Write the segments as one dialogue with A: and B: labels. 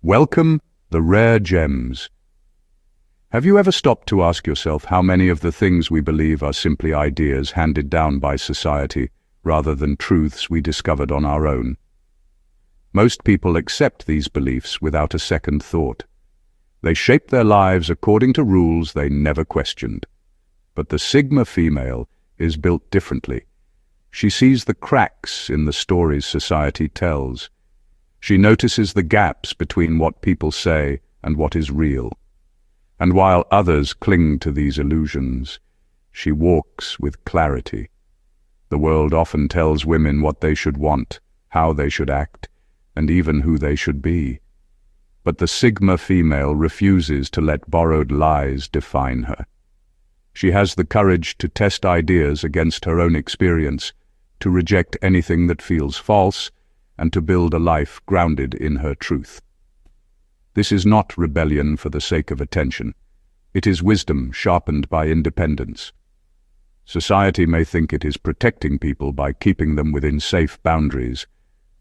A: Welcome, the rare gems. Have you ever stopped to ask yourself how many of the things we believe are simply ideas handed down by society rather than truths we discovered on our own? Most people accept these beliefs without a second thought. They shape their lives according to rules they never questioned. But the Sigma female is built differently. She sees the cracks in the stories society tells. She notices the gaps between what people say and what is real. And while others cling to these illusions, she walks with clarity. The world often tells women what they should want, how they should act, and even who they should be. But the Sigma female refuses to let borrowed lies define her. She has the courage to test ideas against her own experience, to reject anything that feels false, and to build a life grounded in her truth. This is not rebellion for the sake of attention. It is wisdom sharpened by independence. Society may think it is protecting people by keeping them within safe boundaries,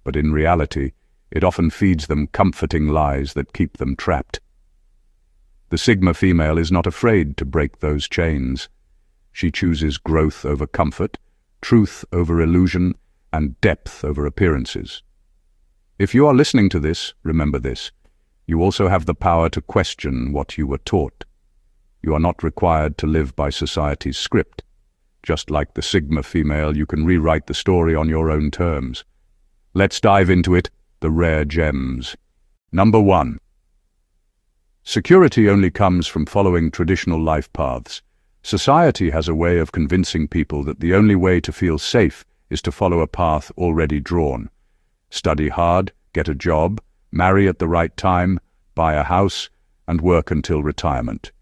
A: but in reality, it often feeds them comforting lies that keep them trapped. The Sigma female is not afraid to break those chains. She chooses growth over comfort, truth over illusion, and depth over appearances. If you are listening to this, remember this. You also have the power to question what you were taught. You are not required to live by society's script. Just like the Sigma female, you can rewrite the story on your own terms. Let's dive into it, the rare gems. Number 1. Security only comes from following traditional life paths. Society has a way of convincing people that the only way to feel safe is to follow a path already drawn. Study hard, get a job, marry at the right time, buy a house, and work until retirement.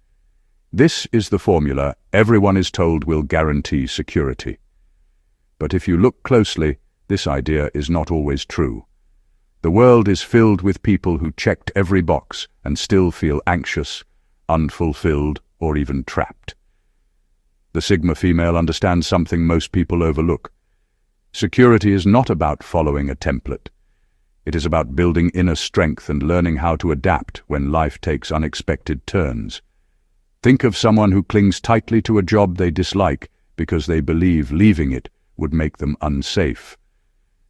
A: This is the formula everyone is told will guarantee security. But if you look closely, this idea is not always true. The world is filled with people who checked every box and still feel anxious, unfulfilled, or even trapped. The Sigma female understands something most people overlook. Security is not about following a template. It is about building inner strength and learning how to adapt when life takes unexpected turns. Think of someone who clings tightly to a job they dislike because they believe leaving it would make them unsafe.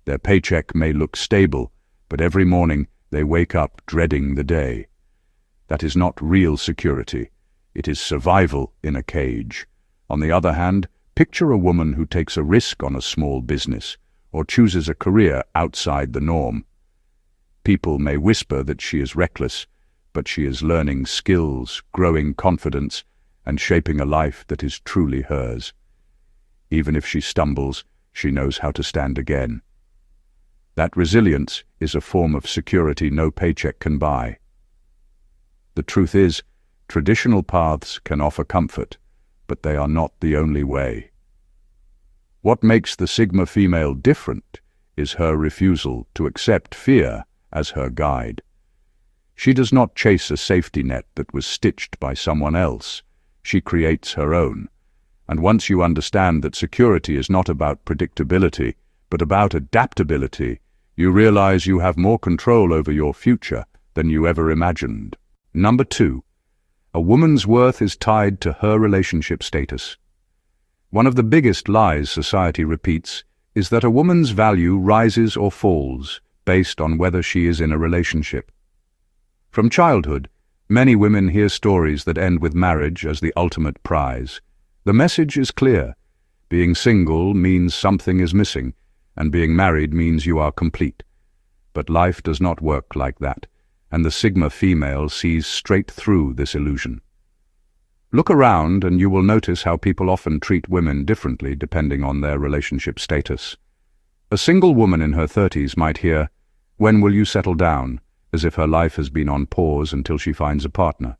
A: Their paycheck may look stable, but every morning they wake up dreading the day. That is not real security. It is survival in a cage. On the other hand, picture a woman who takes a risk on a small business or chooses a career outside the norm. People may whisper that she is reckless, but she is learning skills, growing confidence, and shaping a life that is truly hers. Even if she stumbles, she knows how to stand again. That resilience is a form of security no paycheck can buy. The truth is, traditional paths can offer comfort, but they are not the only way. What makes the Sigma female different is her refusal to accept fear as her guide. She does not chase a safety net that was stitched by someone else. She creates her own. And once you understand that security is not about predictability, but about adaptability, you realize you have more control over your future than you ever imagined. Number 2. A woman's worth is tied to her relationship status. One of the biggest lies society repeats is that a woman's value rises or falls based on whether she is in a relationship. From childhood, many women hear stories that end with marriage as the ultimate prize. The message is clear. Being single means something is missing, and being married means you are complete. But life does not work like that, and the Sigma female sees straight through this illusion. Look around and you will notice how people often treat women differently depending on their relationship status. A single woman in her 30s might hear, "When will you settle down?" as if her life has been on pause until she finds a partner.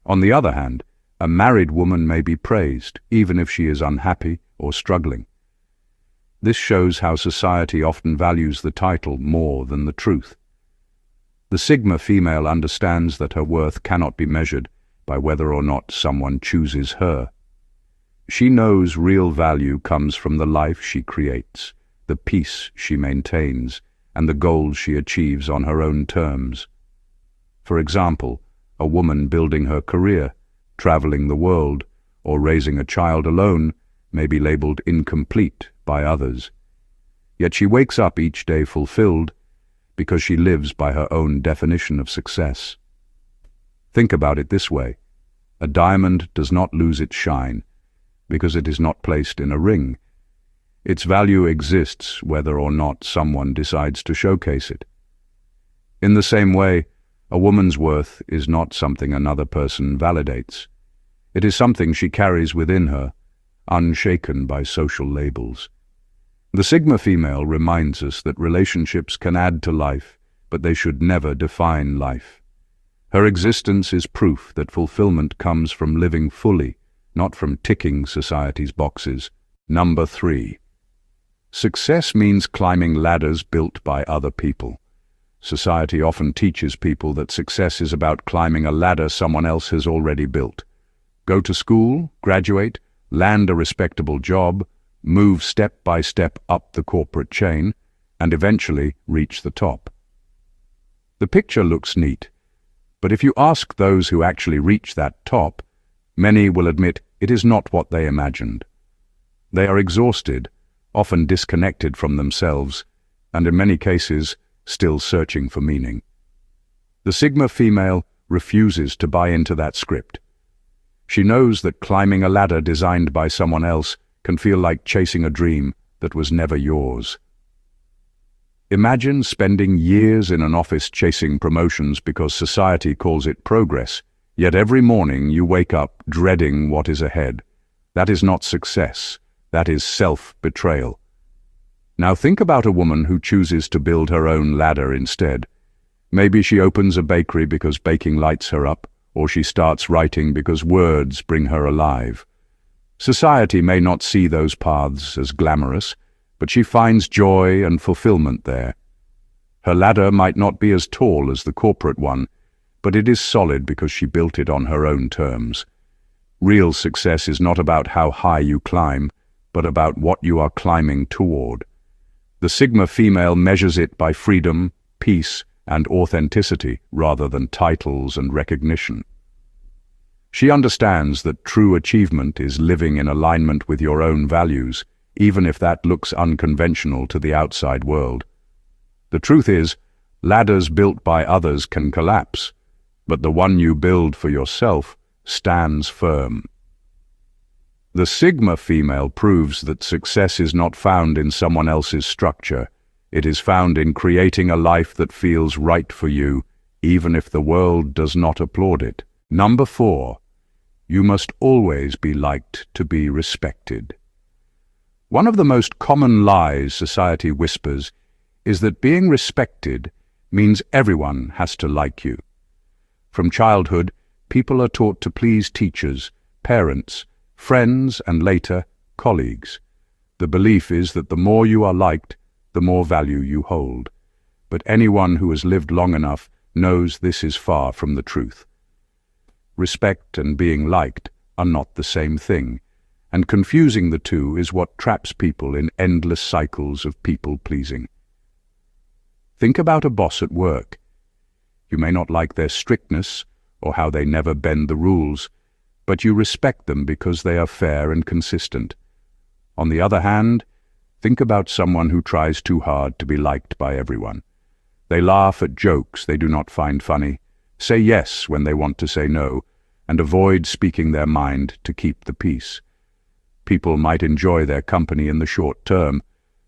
A: On the other hand, a married woman may be praised, even if she is unhappy or struggling. This shows how society often values the title more than the truth. The Sigma female understands that her worth cannot be measured by whether or not someone chooses her. She knows real value comes from the life she creates, the peace she maintains, and the goals she achieves on her own terms. For example, a woman building her career, traveling the world, or raising a child alone may be labeled incomplete by others. Yet she wakes up each day fulfilled because she lives by her own definition of success. Think about it this way. A diamond does not lose its shine because it is not placed in a ring. Its value exists whether or not someone decides to showcase it. In the same way, a woman's worth is not something another person validates. It is something she carries within her, unshaken by social labels. The Sigma female reminds us that relationships can add to life, but they should never define life. Her existence is proof that fulfillment comes from living fully, not from ticking society's boxes. Number 3. Success means climbing ladders built by other people. Society often teaches people that success is about climbing a ladder someone else has already built. Go to school, graduate, land a respectable job, move step by step up the corporate chain, and eventually reach the top. The picture looks neat, but if you ask those who actually reach that top, many will admit it is not what they imagined. They are exhausted, often disconnected from themselves, and in many cases, still searching for meaning. The Sigma female refuses to buy into that script. She knows that climbing a ladder designed by someone else can feel like chasing a dream that was never yours. Imagine spending years in an office chasing promotions because society calls it progress, yet every morning you wake up dreading what is ahead. That is not success. That is self-betrayal. Now think about a woman who chooses to build her own ladder instead. Maybe she opens a bakery because baking lights her up, or she starts writing because words bring her alive. Society may not see those paths as glamorous, but she finds joy and fulfillment there. Her ladder might not be as tall as the corporate one, but it is solid because she built it on her own terms. Real success is not about how high you climb, but about what you are climbing toward. The Sigma female measures it by freedom, peace, and authenticity rather than titles and recognition. She understands that true achievement is living in alignment with your own values, even if that looks unconventional to the outside world. The truth is, ladders built by others can collapse, but the one you build for yourself stands firm. The Sigma female proves that success is not found in someone else's structure. It is found in creating a life that feels right for you, even if the world does not applaud it. Number 4. You must always be liked to be respected. One of the most common lies society whispers is that being respected means everyone has to like you. From childhood, people are taught to please teachers, parents, friends, and later, colleagues. The belief is that the more you are liked, the more value you hold. But anyone who has lived long enough knows this is far from the truth. Respect and being liked are not the same thing, and confusing the two is what traps people in endless cycles of people-pleasing. Think about a boss at work. You may not like their strictness or how they never bend the rules, but you respect them because they are fair and consistent. On the other hand, think about someone who tries too hard to be liked by everyone. They laugh at jokes they do not find funny, say yes when they want to say no, and avoid speaking their mind to keep the peace. People might enjoy their company in the short term,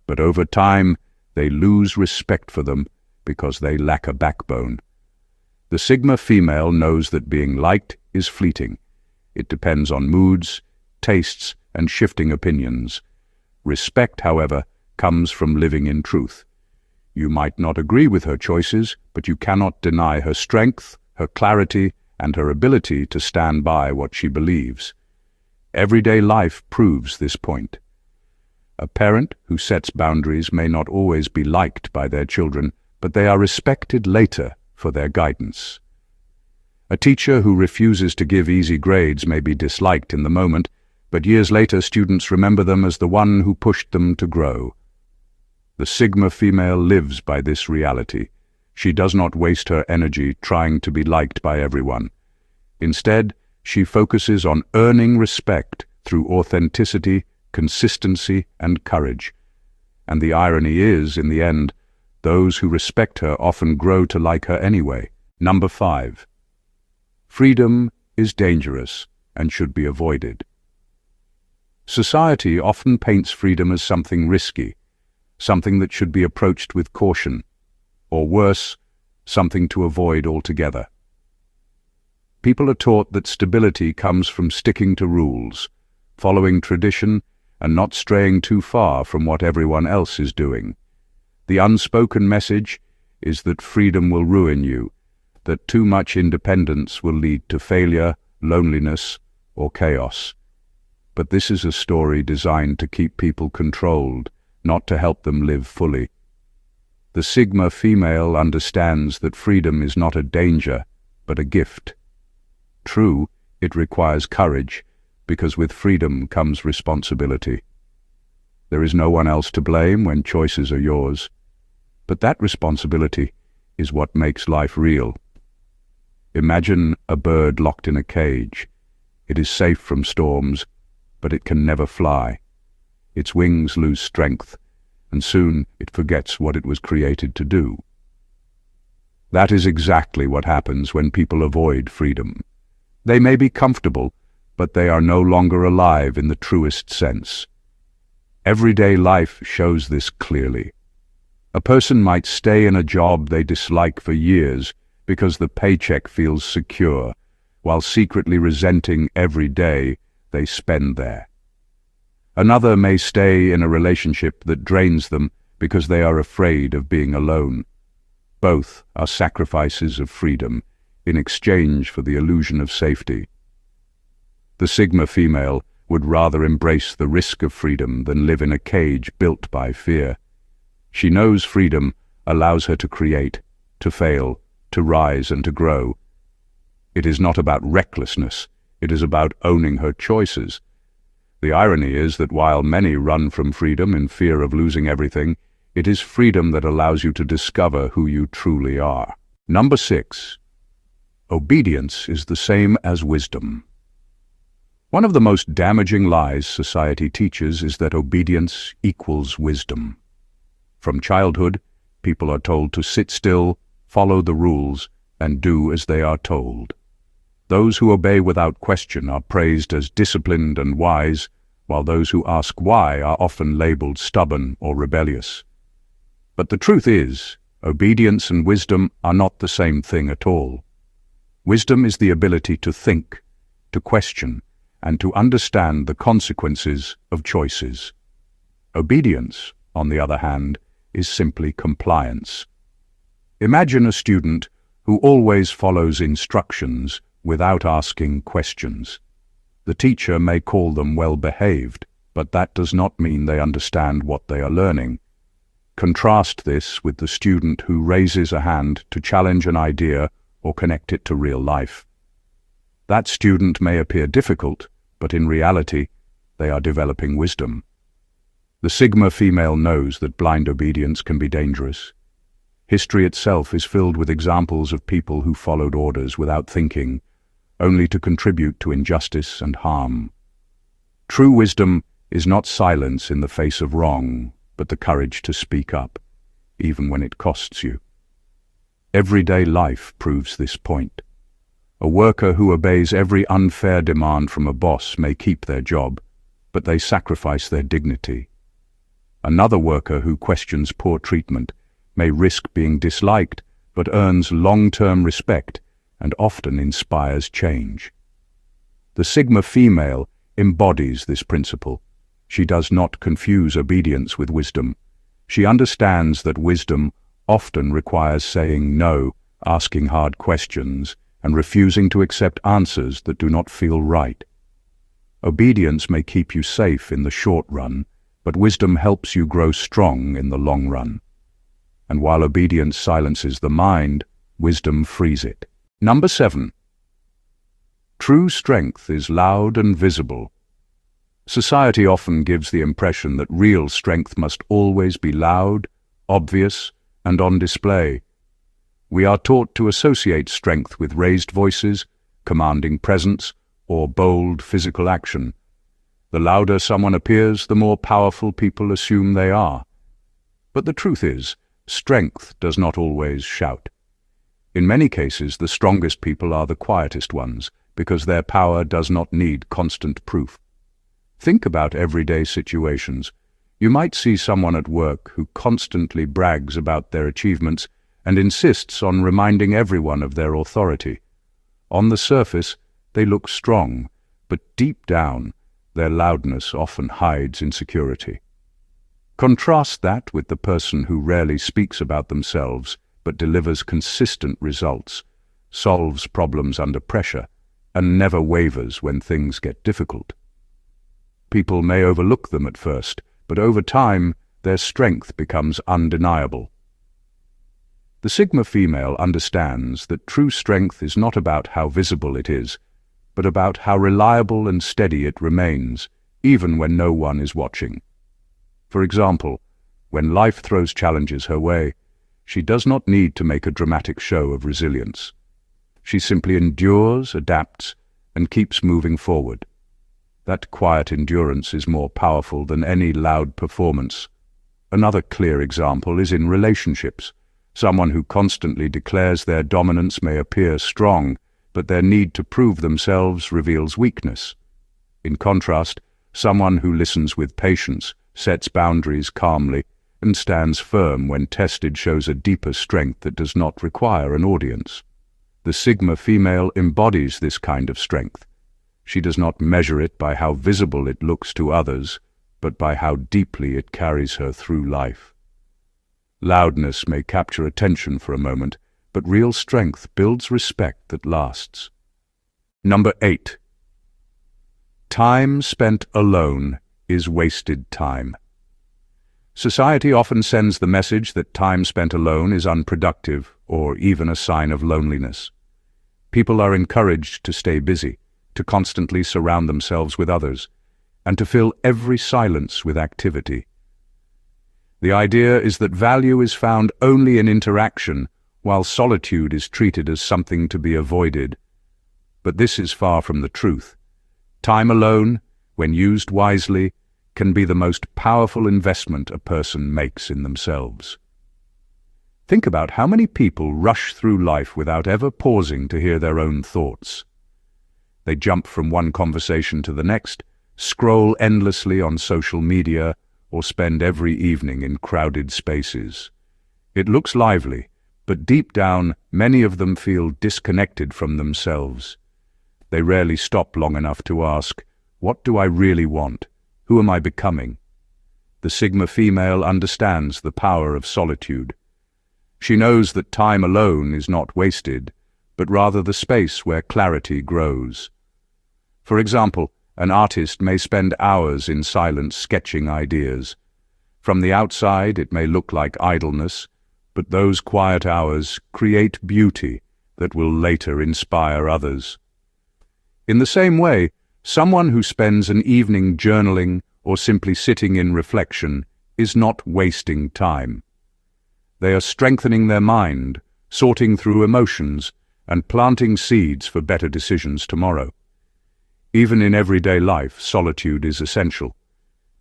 A: but over time they lose respect for them because they lack a backbone. The Sigma female knows that being liked is fleeting. It depends on moods, tastes, and shifting opinions. Respect, however, comes from living in truth. You might not agree with her choices, but you cannot deny her strength, her clarity, and her ability to stand by what she believes. Everyday life proves this point. A parent who sets boundaries may not always be liked by their children, but they are respected later for their guidance. A teacher who refuses to give easy grades may be disliked in the moment, but years later students remember them as the one who pushed them to grow. The Sigma female lives by this reality. She does not waste her energy trying to be liked by everyone. Instead, she focuses on earning respect through authenticity, consistency, and courage. And the irony is, in the end, those who respect her often grow to like her anyway. Number 5. Freedom is dangerous and should be avoided. Society often paints freedom as something risky, something that should be approached with caution, or worse, something to avoid altogether. People are taught that stability comes from sticking to rules, following tradition, and not straying too far from what everyone else is doing. The unspoken message is that freedom will ruin you, that too much independence will lead to failure, loneliness, or chaos. But this is a story designed to keep people controlled, not to help them live fully. The Sigma female understands that freedom is not a danger, but a gift. True, it requires courage, because with freedom comes responsibility. There is no one else to blame when choices are yours, but that responsibility is what makes life real. Imagine a bird locked in a cage. It is safe from storms, but it can never fly. Its wings lose strength, and soon it forgets what it was created to do. That is exactly what happens when people avoid freedom. They may be comfortable, but they are no longer alive in the truest sense. Everyday life shows this clearly. A person might stay in a job they dislike for years because the paycheck feels secure, while secretly resenting every day they spend there. Another may stay in a relationship that drains them because they are afraid of being alone. Both are sacrifices of freedom in exchange for the illusion of safety. The Sigma female would rather embrace the risk of freedom than live in a cage built by fear. She knows freedom allows her to create, to fail, to rise and to grow. It is not about recklessness, it is about owning her choices. The irony is that while many run from freedom in fear of losing everything, it is freedom that allows you to discover who you truly are. Number 6. Obedience is the same as wisdom. One of the most damaging lies society teaches is that obedience equals wisdom. From childhood, people are told to sit still, follow the rules, and do as they are told. Those who obey without question are praised as disciplined and wise, while those who ask why are often labeled stubborn or rebellious. But the truth is, obedience and wisdom are not the same thing at all. Wisdom is the ability to think, to question, and to understand the consequences of choices. Obedience, on the other hand, is simply compliance. Imagine a student who always follows instructions without asking questions. The teacher may call them well-behaved, but that does not mean they understand what they are learning. Contrast this with the student who raises a hand to challenge an idea or connect it to real life. That student may appear difficult, but in reality, they are developing wisdom. The Sigma female knows that blind obedience can be dangerous. History itself is filled with examples of people who followed orders without thinking, only to contribute to injustice and harm. True wisdom is not silence in the face of wrong, but the courage to speak up, even when it costs you. Everyday life proves this point. A worker who obeys every unfair demand from a boss may keep their job, but they sacrifice their dignity. Another worker who questions poor treatment may risk being disliked, but earns long-term respect and often inspires change. The Sigma female embodies this principle. She does not confuse obedience with wisdom. She understands that wisdom often requires saying no, asking hard questions, and refusing to accept answers that do not feel right. Obedience may keep you safe in the short run, but wisdom helps you grow strong in the long run. And while obedience silences the mind, wisdom frees it. Number 7. True strength is loud and visible. Society often gives the impression that real strength must always be loud, obvious, and on display. We are taught to associate strength with raised voices, commanding presence, or bold physical action. The louder someone appears, the more powerful people assume they are. But the truth is, strength does not always shout. In many cases, the strongest people are the quietest ones, because their power does not need constant proof. Think about everyday situations. You might see someone at work who constantly brags about their achievements and insists on reminding everyone of their authority. On the surface, they look strong, but deep down, their loudness often hides insecurity. Contrast that with the person who rarely speaks about themselves but delivers consistent results, solves problems under pressure, and never wavers when things get difficult. People may overlook them at first, but over time, their strength becomes undeniable. The Sigma female understands that true strength is not about how visible it is, but about how reliable and steady it remains, even when no one is watching. For example, when life throws challenges her way, she does not need to make a dramatic show of resilience. She simply endures, adapts, and keeps moving forward. That quiet endurance is more powerful than any loud performance. Another clear example is in relationships. Someone who constantly declares their dominance may appear strong, but their need to prove themselves reveals weakness. In contrast, someone who listens with patience, sets boundaries calmly, and stands firm when tested shows a deeper strength that does not require an audience. The Sigma female embodies this kind of strength. She does not measure it by how visible it looks to others, but by how deeply it carries her through life. Loudness may capture attention for a moment, but real strength builds respect that lasts. Number 8. Time spent alone is wasted time. Society often sends the message that time spent alone is unproductive or even a sign of loneliness. People are encouraged to stay busy, to constantly surround themselves with others, and to fill every silence with activity. The idea is that value is found only in interaction, while solitude is treated as something to be avoided. But this is far from the truth. Time alone, when used wisely, can be the most powerful investment a person makes in themselves. Think about how many people rush through life without ever pausing to hear their own thoughts. They jump from one conversation to the next, scroll endlessly on social media, or spend every evening in crowded spaces. It looks lively, but deep down, many of them feel disconnected from themselves. They rarely stop long enough to ask, what do I really want? Who am I becoming? The Sigma female understands the power of solitude. She knows that time alone is not wasted, but rather the space where clarity grows. For example, an artist may spend hours in silence sketching ideas. From the outside, it may look like idleness, but those quiet hours create beauty that will later inspire others. In the same way, someone who spends an evening journaling or simply sitting in reflection is not wasting time. They are strengthening their mind, sorting through emotions, and planting seeds for better decisions tomorrow. Even in everyday life, solitude is essential.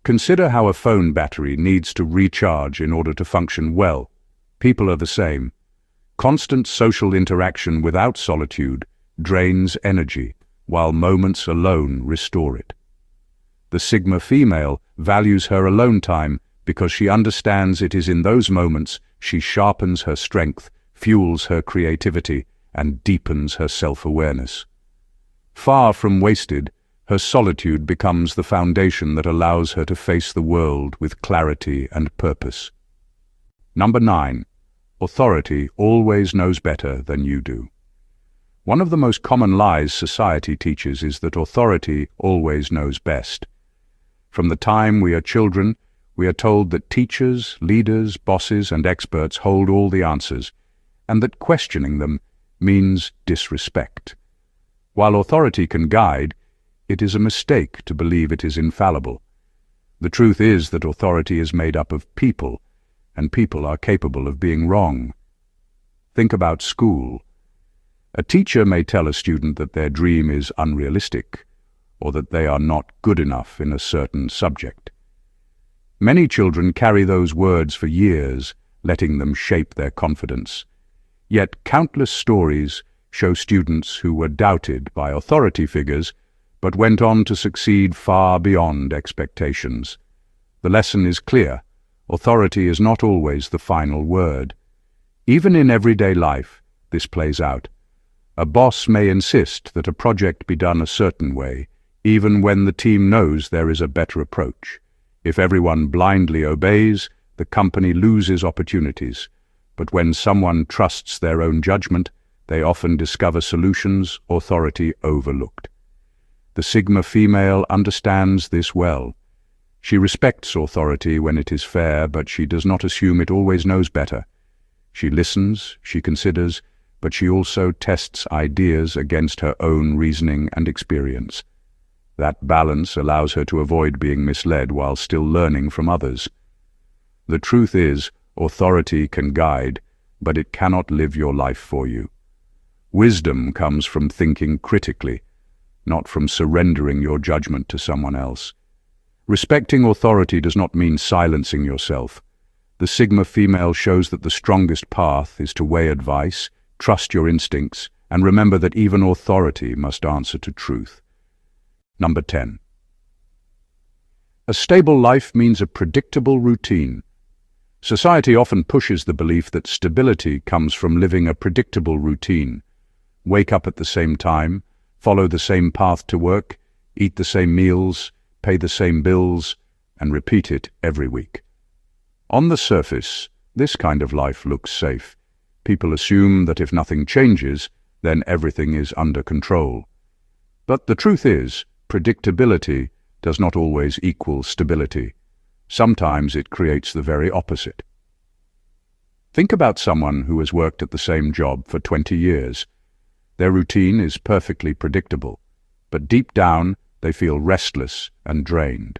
A: Consider how a phone battery needs to recharge in order to function well. People are the same. Constant social interaction without solitude drains energy, while moments alone restore it. The Sigma female values her alone time because she understands it is in those moments she sharpens her strength, fuels her creativity, and deepens her self-awareness. Far from wasted, her solitude becomes the foundation that allows her to face the world with clarity and purpose. Number 9. Authority always knows better than you do. One of the most common lies society teaches is that authority always knows best. From the time we are children, we are told that teachers, leaders, bosses, and experts hold all the answers, and that questioning them means disrespect. While authority can guide, it is a mistake to believe it is infallible. The truth is that authority is made up of people, and people are capable of being wrong. Think about school. A teacher may tell a student that their dream is unrealistic, or that they are not good enough in a certain subject. Many children carry those words for years, letting them shape their confidence. Yet countless stories show students who were doubted by authority figures, but went on to succeed far beyond expectations. The lesson is clear: authority is not always the final word. Even in everyday life, this plays out. A boss may insist that a project be done a certain way, even when the team knows there is a better approach. If everyone blindly obeys, the company loses opportunities. But when someone trusts their own judgment, they often discover solutions authority overlooked. The Sigma female understands this well. She respects authority when it is fair, but she does not assume it always knows better. She listens, she considers, but she also tests ideas against her own reasoning and experience. That balance allows her to avoid being misled while still learning from others. The truth is, authority can guide, but it cannot live your life for you. Wisdom comes from thinking critically, not from surrendering your judgment to someone else. Respecting authority does not mean silencing yourself. The Sigma female shows that the strongest path is to weigh advice, trust your instincts, and remember that even authority must answer to truth. Number 10. A stable life means a predictable routine. Society often pushes the belief that stability comes from living a predictable routine. Wake up at the same time, follow the same path to work, eat the same meals, pay the same bills, and repeat it every week. On the surface, this kind of life looks safe. People assume that if nothing changes, then everything is under control. But the truth is, predictability does not always equal stability. Sometimes it creates the very opposite. Think about someone who has worked at the same job for 20 years. Their routine is perfectly predictable, but deep down they feel restless and drained.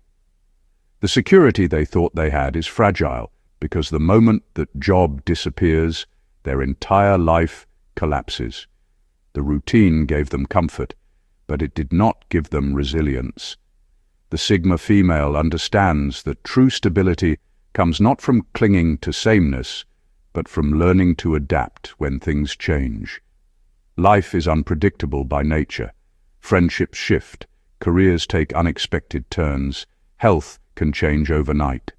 A: The security they thought they had is fragile, because the moment that job disappears, their entire life collapses. The routine gave them comfort, but it did not give them resilience. The Sigma female understands that true stability comes not from clinging to sameness, but from learning to adapt when things change. Life is unpredictable by nature. Friendships shift, careers take unexpected turns, health can change overnight.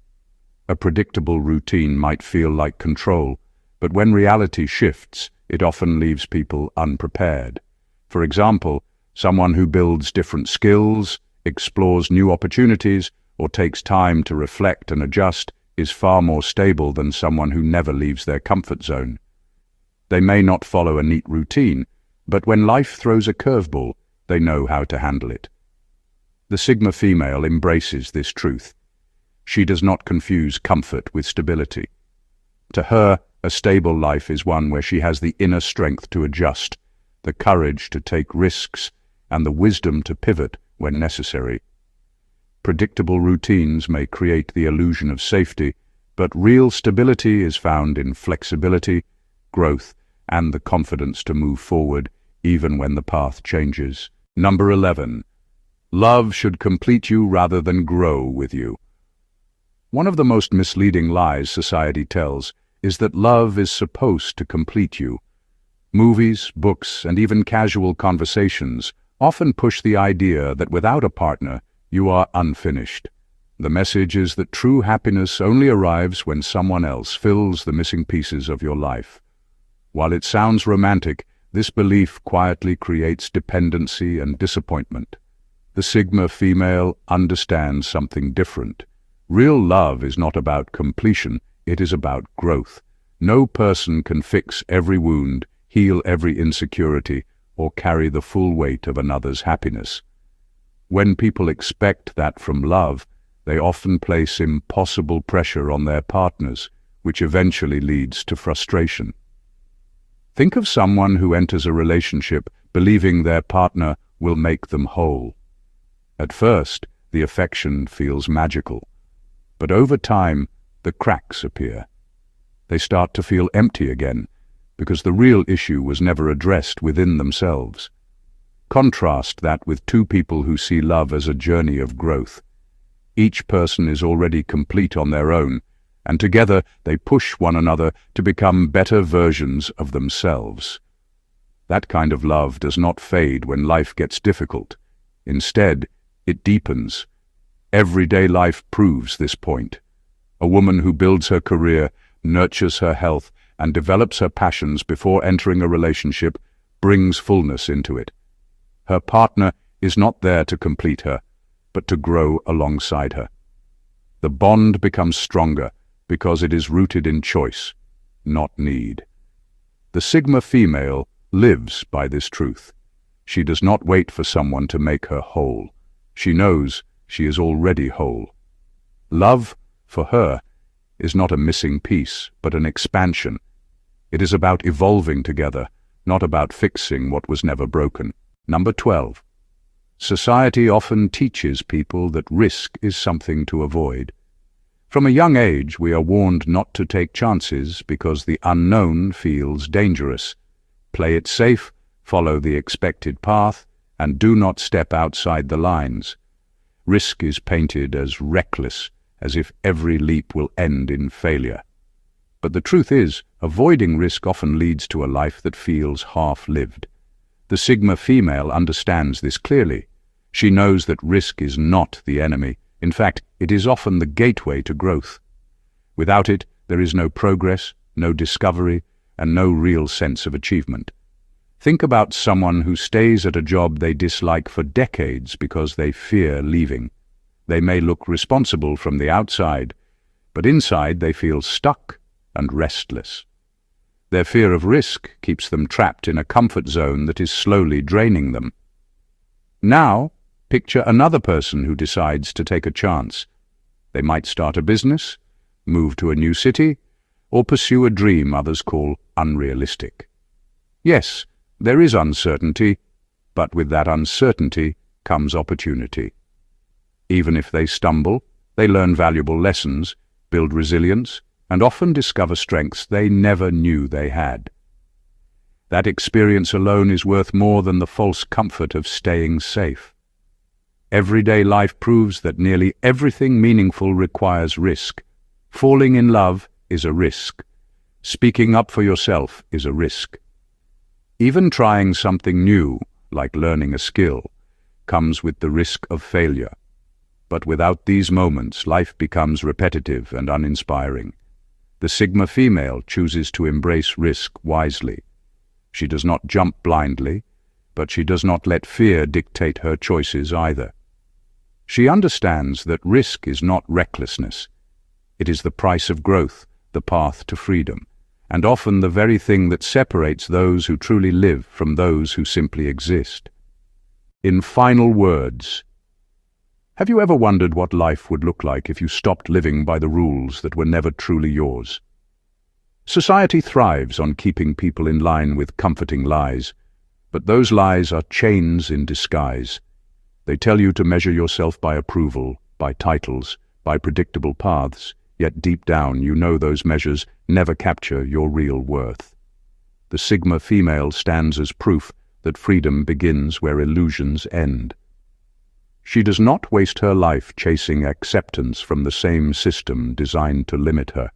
A: A predictable routine might feel like control, but when reality shifts, it often leaves people unprepared. For example, someone who builds different skills, explores new opportunities, or takes time to reflect and adjust is far more stable than someone who never leaves their comfort zone. They may not follow a neat routine, but when life throws a curveball, they know how to handle it. The Sigma female embraces this truth. She does not confuse comfort with stability. To her, a stable life is one where she has the inner strength to adjust, the courage to take risks, and the wisdom to pivot when necessary. Predictable routines may create the illusion of safety, but real stability is found in flexibility, growth, and the confidence to move forward even when the path changes. Number 11. Love should complete you rather than grow with you. One of the most misleading lies society tells is that love is supposed to complete you. Movies, books, and even casual conversations often push the idea that without a partner, you are unfinished. The message is that true happiness only arrives when someone else fills the missing pieces of your life. While it sounds romantic, this belief quietly creates dependency and disappointment. The Sigma female understands something different. Real love is not about completion, it is about growth. No person can fix every wound, heal every insecurity, or carry the full weight of another's happiness. When people expect that from love, they often place impossible pressure on their partners, which eventually leads to frustration. Think of someone who enters a relationship believing their partner will make them whole. At first, the affection feels magical, but over time, the cracks appear. They start to feel empty again, because the real issue was never addressed within themselves. Contrast that with two people who see love as a journey of growth. Each person is already complete on their own, and together they push one another to become better versions of themselves. That kind of love does not fade when life gets difficult. Instead, it deepens. Everyday life proves this point. A woman who builds her career, nurtures her health, and develops her passions before entering a relationship brings fullness into it. Her partner is not there to complete her, but to grow alongside her. The bond becomes stronger because it is rooted in choice, not need. The Sigma female lives by this truth. She does not wait for someone to make her whole. She knows she is already whole. Love, for her, is not a missing piece, but an expansion. It is about evolving together, not about fixing what was never broken. Number 12. Society often teaches people that risk is something to avoid. From a young age, we are warned not to take chances because the unknown feels dangerous. Play it safe, follow the expected path, and do not step outside the lines. Risk is painted as reckless, as if every leap will end in failure. But the truth is, avoiding risk often leads to a life that feels half-lived. The Sigma female understands this clearly. She knows that risk is not the enemy. In fact, it is often the gateway to growth. Without it, there is no progress, no discovery, and no real sense of achievement. Think about someone who stays at a job they dislike for decades because they fear leaving. They may look responsible from the outside, but inside they feel stuck and restless. Their fear of risk keeps them trapped in a comfort zone that is slowly draining them. Now, picture another person who decides to take a chance. They might start a business, move to a new city, or pursue a dream others call unrealistic. Yes, there is uncertainty, but with that uncertainty comes opportunity. Even if they stumble, they learn valuable lessons, build resilience, and often discover strengths they never knew they had. That experience alone is worth more than the false comfort of staying safe. Everyday life proves that nearly everything meaningful requires risk. Falling in love is a risk. Speaking up for yourself is a risk. Even trying something new, like learning a skill, comes with the risk of failure. But without these moments, life becomes repetitive and uninspiring. The Sigma female chooses to embrace risk wisely. She does not jump blindly, but she does not let fear dictate her choices either. She understands that risk is not recklessness. It is the price of growth, the path to freedom, and often the very thing that separates those who truly live from those who simply exist. In final words, have you ever wondered what life would look like if you stopped living by the rules that were never truly yours? Society thrives on keeping people in line with comforting lies, but those lies are chains in disguise. They tell you to measure yourself by approval, by titles, by predictable paths, yet deep down you know those measures never capture your real worth. The Sigma female stands as proof that freedom begins where illusions end. She does not waste her life chasing acceptance from the same system designed to limit her.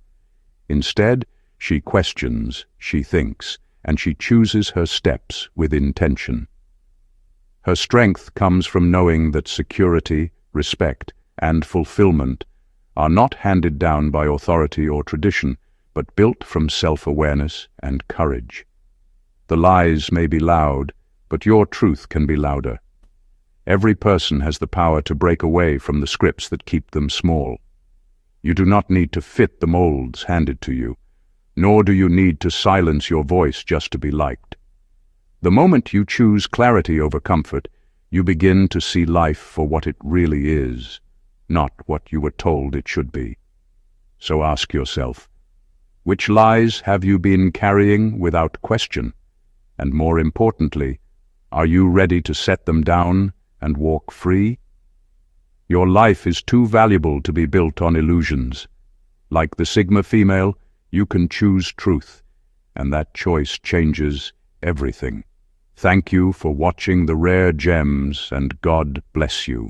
A: Instead, she questions, she thinks, and she chooses her steps with intention. Her strength comes from knowing that security, respect, and fulfillment are not handed down by authority or tradition, but built from self-awareness and courage. The lies may be loud, but your truth can be louder. Every person has the power to break away from the scripts that keep them small. You do not need to fit the molds handed to you, nor do you need to silence your voice just to be liked. The moment you choose clarity over comfort, you begin to see life for what it really is, not what you were told it should be. So ask yourself, which lies have you been carrying without question? And more importantly, are you ready to set them down and walk free? Your life is too valuable to be built on illusions. Like the Sigma female, you can choose truth, and that choice changes everything. Thank you for watching The Rare Gems, and God bless you.